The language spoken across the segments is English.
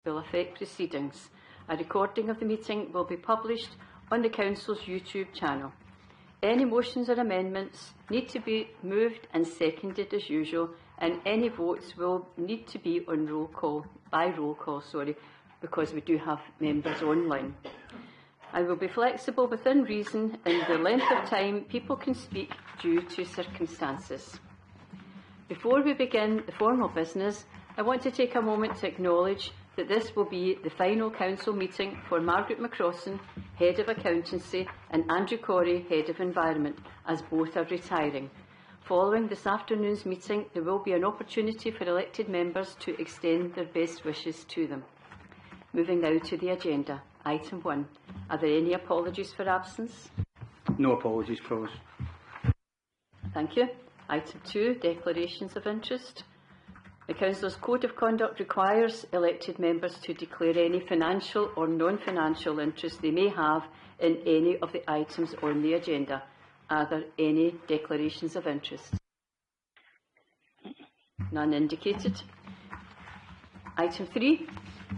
will affect proceedings. A recording of the meeting will be published on the Council's YouTube channel. Any motions or amendments need to be moved and seconded as usual, and any votes will need to be on roll call, because we do have members online. I will be flexible within reason in the length of time people can speak due to circumstances. Before we begin the formal business, I want to take a moment to acknowledge that this will be the final Council meeting for Margaret McCrossan, Head of Accountancy, and Andrew Corey, Head of Environment, as both are retiring. Following this afternoon's meeting, there will be an opportunity for elected members to extend their best wishes to them. Moving now to the agenda. Item 1. Are there any apologies for absence? No apologies, Provost. Thank you. Item 2. Declarations of interest. The Council's Code of Conduct requires elected members to declare any financial or non-financial interest they may have in any of the items on the agenda. Are there any declarations of interest? None indicated. Item 3.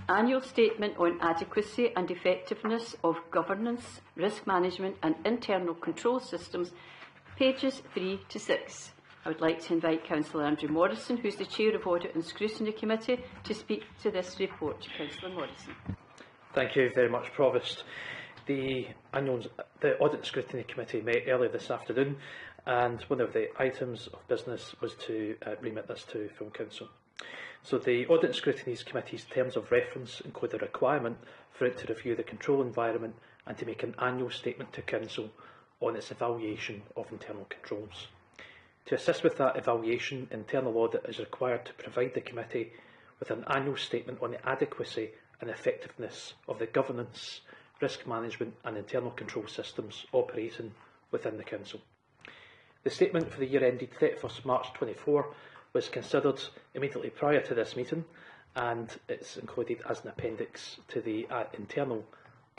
Annual Statement on Adequacy and Effectiveness of Governance, Risk Management and Internal Control Systems, pages 3 to 6. I would like to invite Councillor Andrew Morrison, who is the Chair of Audit and Scrutiny Committee, to speak to this report. Councillor Morrison. Thank you very much, Provost. The Audit and Scrutiny Committee met earlier this afternoon, and one of the items of business was to remit this to full Council. So the Audit and Scrutiny Committee's terms of reference include a requirement for it to review the control environment and to make an annual statement to Council on its evaluation of internal controls. To assist with that evaluation, internal audit is required to provide the committee with an annual statement on the adequacy and effectiveness of the governance, risk management and internal control systems operating within the Council. The statement for the year ended 31st March 24 was considered immediately prior to this meeting, and it's included as an appendix to the internal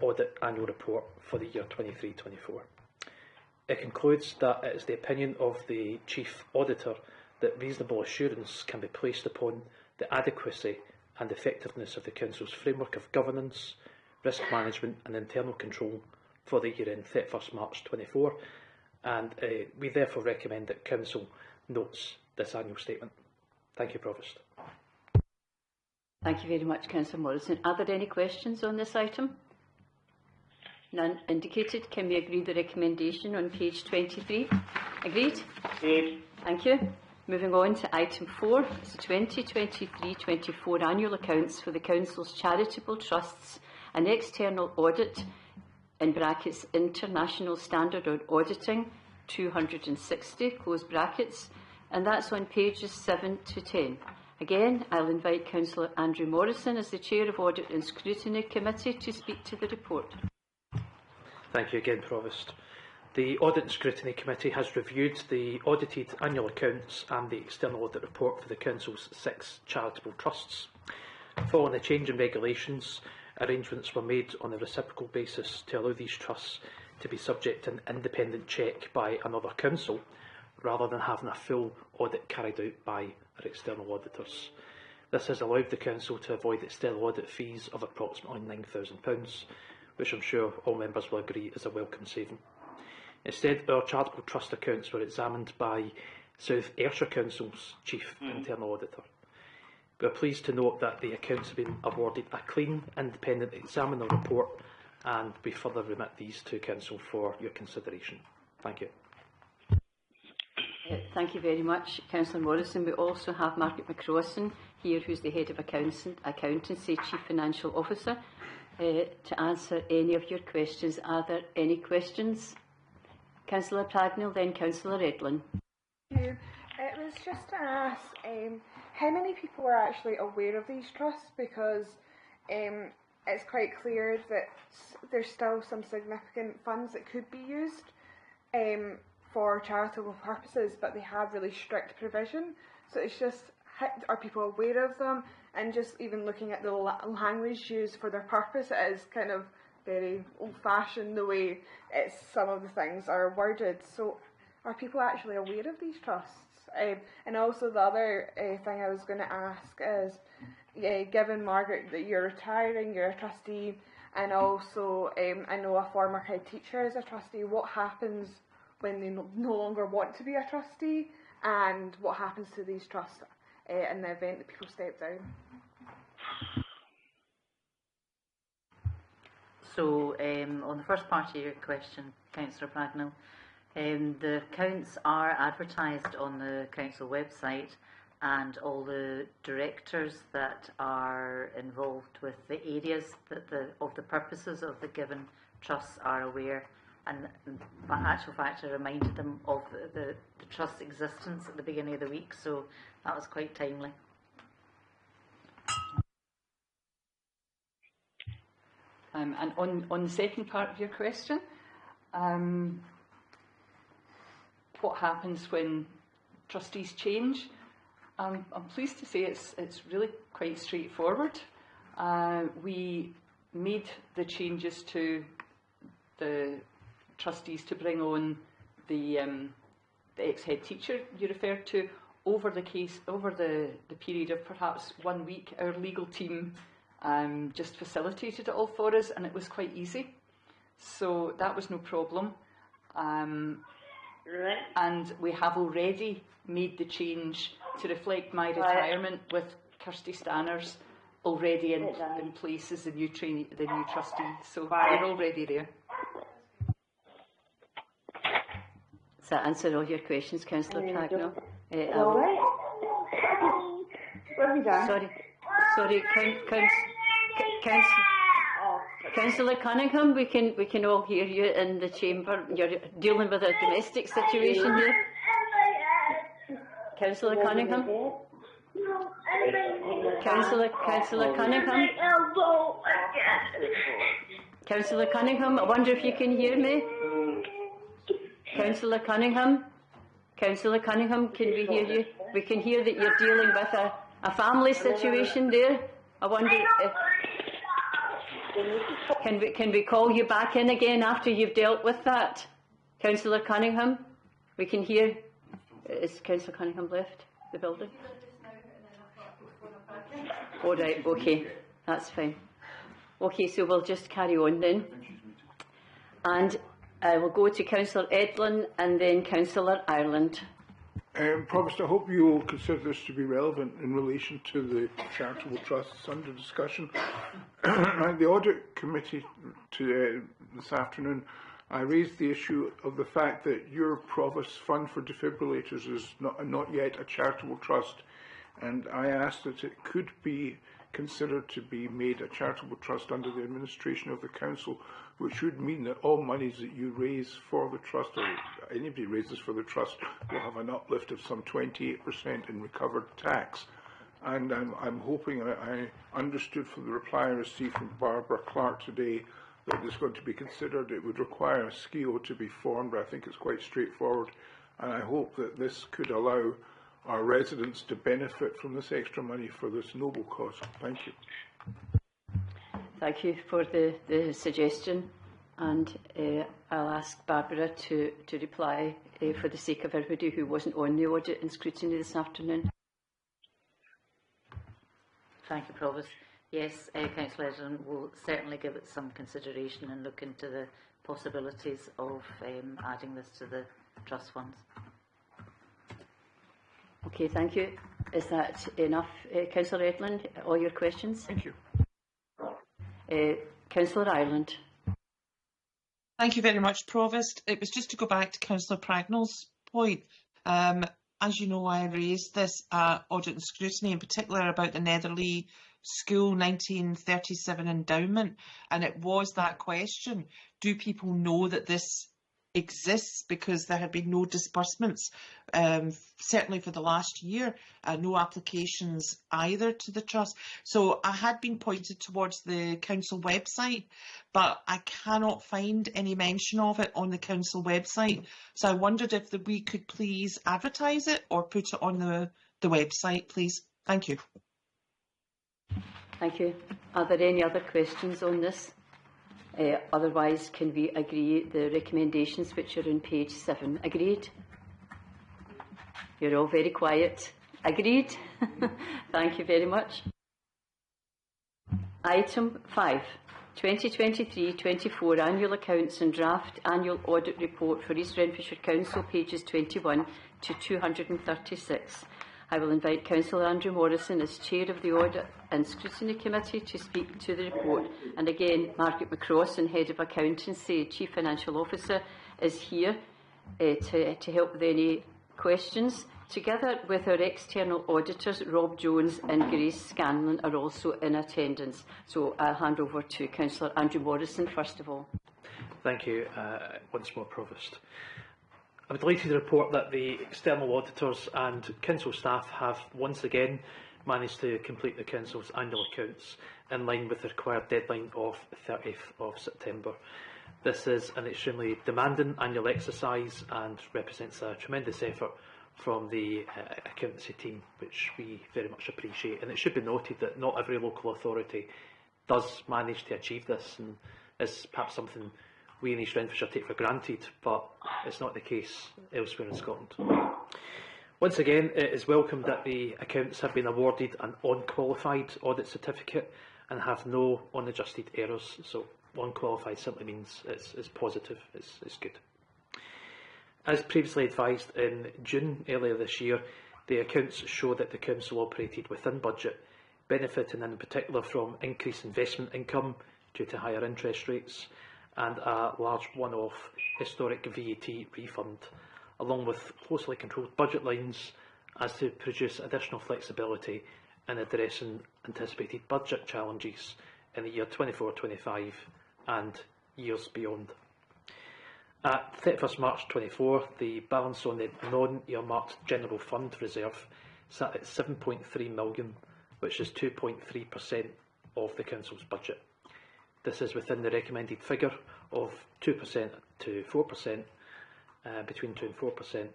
audit annual report for the year 23-24. It concludes that it is the opinion of the Chief Auditor that reasonable assurance can be placed upon the adequacy and effectiveness of the Council's framework of governance, risk management and internal control for the year end 31st March 24, and we therefore recommend that Council notes this annual statement. Thank you, Provost. Thank you very much, Councillor Morrison. Are there any questions on this item? None indicated. Can we agree the recommendation on page 23? Agreed? Agreed. Thank you. Moving on to item 4, it's the 2023-24 annual accounts for the Council's charitable trusts and external audit, in brackets, International Standard on Auditing 260, close brackets, and that's on pages 7 to 10. Again, I'll invite Councillor Andrew Morrison as the Chair of Audit and Scrutiny Committee to speak to the report. Thank you again, Provost. The Audit and Scrutiny Committee has reviewed the audited annual accounts and the external audit report for the Council's 6 charitable trusts. Following a change in regulations, arrangements were made on a reciprocal basis to allow these trusts to be subject to an independent check by another council, rather than having a full audit carried out by our external auditors. This has allowed the Council to avoid external audit fees of approximately £9,000, which I'm sure all members will agree is a welcome saving. Instead, our charitable trust accounts were examined by South Ayrshire Council's Chief Internal Auditor. We are pleased to note that the accounts have been awarded a clean, independent examiner report, and we further remit these to Council for your consideration. Thank you. Thank you very much, Councillor Morrison. We also have Margaret McCrossan here, who's the Head of Accountancy, Chief Financial Officer, to answer any of your questions. Are there any questions? Councillor Pragnell, then Councillor Edlin. Thank you. It was just to ask how many people are actually aware of these trusts, because it's quite clear that there's still some significant funds that could be used for charitable purposes, but they have really strict provision. So it's just, are people aware of them? And just even looking at the language used for their purpose, it is kind of very old-fashioned the way some of the things are worded. So are people actually aware of these trusts? And also the other thing I was going to ask is, given, Margaret, that you're retiring, you're a trustee, and also I know a former head teacher is a trustee. What happens when they no longer want to be a trustee, and what happens to these trusts in the event that people step down? So, on the first part of your question, Councillor Pragnell, the accounts are advertised on the council website, and all the directors that are involved with the areas that of the purposes of the given trusts are aware. And in actual fact, I reminded them of the trust's existence at the beginning of the week, so that was quite timely. And on the second part of your question, what happens when trustees change? I'm pleased to say it's really quite straightforward. We made the changes to the trustees to bring on the ex-head teacher you referred to over the period of perhaps 1 week. Our legal team just facilitated it all for us, and it was quite easy. So that was no problem. And we have already made the change to reflect my retirement with Kirsty Stanners already in place as the new trustee. So we're already there. Does that answer all your questions, Councillor Pragnell? Sorry, Councillor Cunningham, we can all hear you in the chamber. You're dealing with a domestic situation here. Councillor Cunningham? Councillor Cunningham? Councillor Cunningham, I wonder if you can hear me? Councillor Cunningham? Councillor Cunningham, can we hear you? We can hear that you're dealing with a family situation there. I wonder if... Can we call you back in again after you've dealt with that? Councillor Cunningham? We can hear... Is Councillor Cunningham left the building? All right, okay, that's fine. Okay, so we'll just carry on then. And we'll go to Councillor Edlin and then Councillor Ireland. Provost, I hope you will consider this to be relevant in relation to the charitable trusts under discussion. At the Audit Committee this afternoon, I raised the issue of the fact that your Provost Fund for Defibrillators is not yet a charitable trust, and I asked that it could be considered to be made a charitable trust under the administration of the Council, which would mean that all monies that you raise for the trust, or anybody raises for the trust, will have an uplift of some 28% in recovered tax. And I'm hoping, I understood from the reply I received from Barbara Clark today, that it's going to be considered. It would require a SKIO to be formed, but I think it's quite straightforward. And I hope that this could allow our residents to benefit from this extra money for this noble cause. Thank you. Thank you for the suggestion, and I'll ask Barbara to reply for the sake of everybody who wasn't on the audit and scrutiny this afternoon. Thank you, Provost. Yes, Councillor Edlin will certainly give it some consideration and look into the possibilities of adding this to the trust funds. Okay, thank you. Is that enough, Councillor Edlin? All your questions? Thank you. Councillor Ireland. Thank you very much, Provost. It was just to go back to Councillor Pragnell's point. As you know, I raised this audit and scrutiny, in particular about the Netherley School 1937 endowment, and it was that question: do people know that this exists? Because there had been no disbursements, certainly for the last year, no applications either to the trust. So I had been pointed towards the council website, but I cannot find any mention of it on the council website. So I wondered if we could please advertise it or put it on the website, please. Thank you. Thank you. Are there any other questions on this? Otherwise, can we agree the recommendations which are on page 7? Agreed? You're all very quiet. Agreed? Thank you very much. Item 5, 2023-24 Annual Accounts and Draft Annual Audit Report for East Renfrewshire Council, pages 21 to 236. I will invite Councillor Andrew Morrison as Chair of the Audit and Scrutiny Committee to speak to the report. And again, Margaret McCrossan, Head of Accountancy, Chief Financial Officer, is here to help with any questions. Together with our external auditors, Rob Jones and Grace Scanlon, are also in attendance. So I'll hand over to Councillor Andrew Morrison first of all. Thank you once more, Provost. I'm delighted to report that the external auditors and council staff have once again managed to complete the council's annual accounts in line with the required deadline of 30th of September. This is an extremely demanding annual exercise and represents a tremendous effort from the accountancy team, which we very much appreciate. And it should be noted that not every local authority does manage to achieve this, and it's perhaps something we in East Renfrewshire take for granted, but it's not the case elsewhere in Scotland. Once again, it is welcome that the accounts have been awarded an unqualified audit certificate and have no unadjusted errors. So unqualified simply means it's positive, it's good. As previously advised in June earlier this year, the accounts show that the council operated within budget, benefiting in particular from increased investment income due to higher interest rates and a large one-off historic VAT refund, along with closely controlled budget lines as to produce additional flexibility in addressing anticipated budget challenges in the year 24-25 and years beyond. At 31st March 24, the balance on the non-earmarked general fund reserve sat at 7.3 million, which is 2.3% of the council's budget. This is within the recommended figure of 2% to 4%, between 2 and 4%,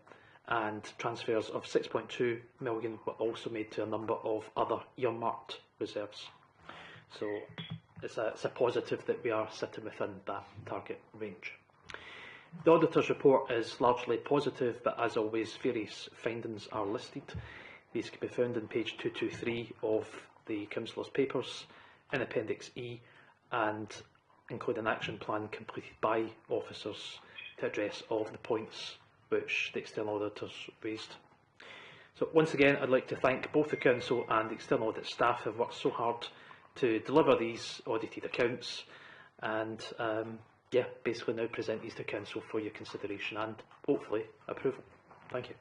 and transfers of 6.2 million were also made to a number of other earmarked reserves. So it's a positive that we are sitting within that target range. The auditor's report is largely positive, but as always, various findings are listed. These can be found on page 223 of the Councillor's papers in Appendix E, and include an action plan completed by officers to address all of the points which the external auditors raised. So once again, I'd like to thank both the Council and the external audit staff who have worked so hard to deliver these audited accounts, and basically now present these to Council for your consideration and hopefully approval. Thank you.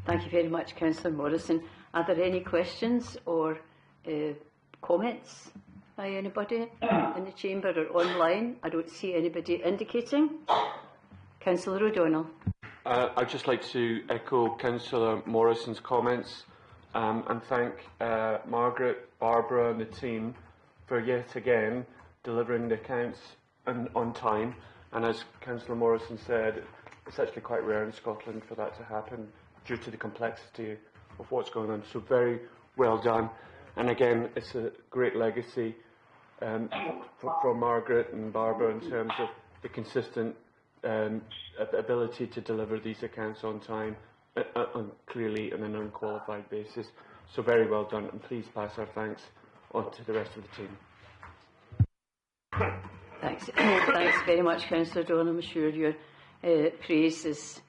Thank you very much, Councillor Morrison. Are there any questions or comments by anybody in the chamber or online? I don't see anybody indicating. Councillor O'Donnell. I'd just like to echo Councillor Morrison's comments and thank Margaret, Barbara and the team for yet again delivering the accounts on time. And as Councillor Morrison said, it's actually quite rare in Scotland for that to happen due to the complexity of what's going on. So very well done. And again, it's a great legacy from Margaret and Barbara in terms of the consistent ability to deliver these accounts on time, clearly on an unqualified basis. So very well done, and please pass our thanks on to the rest of the team. Thanks. Thanks very much, Councillor O'Donnell. I'm sure your praise is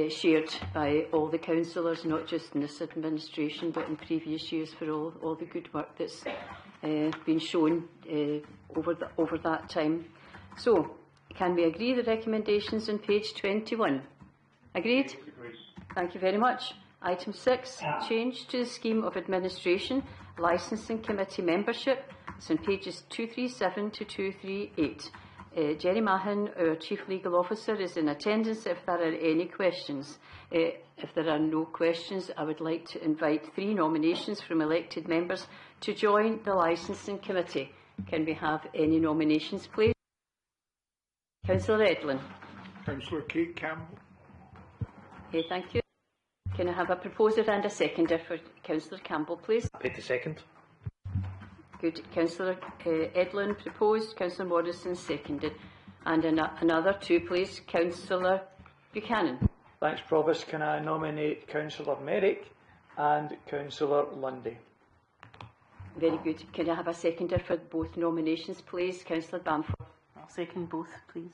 shared by all the councillors, not just in this administration but in previous years, for all the good work that's been shown over that time. So, can we agree the recommendations on page 21? Agreed? Agreed. Thank you very much. Item 6, change to the scheme of administration, licensing committee membership. It's on pages 237 to 238. Jerry Mahan, our Chief Legal Officer, is in attendance if there are any questions. If there are no questions, I would like to invite 3 nominations from elected members to join the licensing committee. Can we have any nominations, please? Councillor Edlin. Councillor Kate Campbell. Okay, thank you. Can I have a proposer and a seconder for Councillor Campbell, please? Happy to second. Good. Councillor Edlin proposed, Councillor Morrison seconded. And another 2, please. Councillor Buchanan. Thanks, Provost. Can I nominate Councillor Merrick and Councillor Lundy? Very good. Can I have a seconder for both nominations, please? Councillor Bamford. I'll second both, please.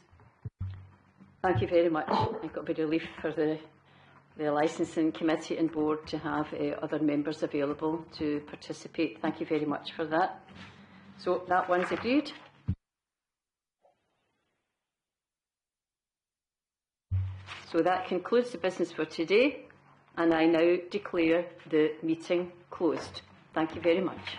Thank you very much. I've got a bit of relief for the licensing committee and board to have other members available to participate. Thank you very much for that. So that one's agreed. So that concludes the business for today, and I now declare the meeting closed. Thank you very much.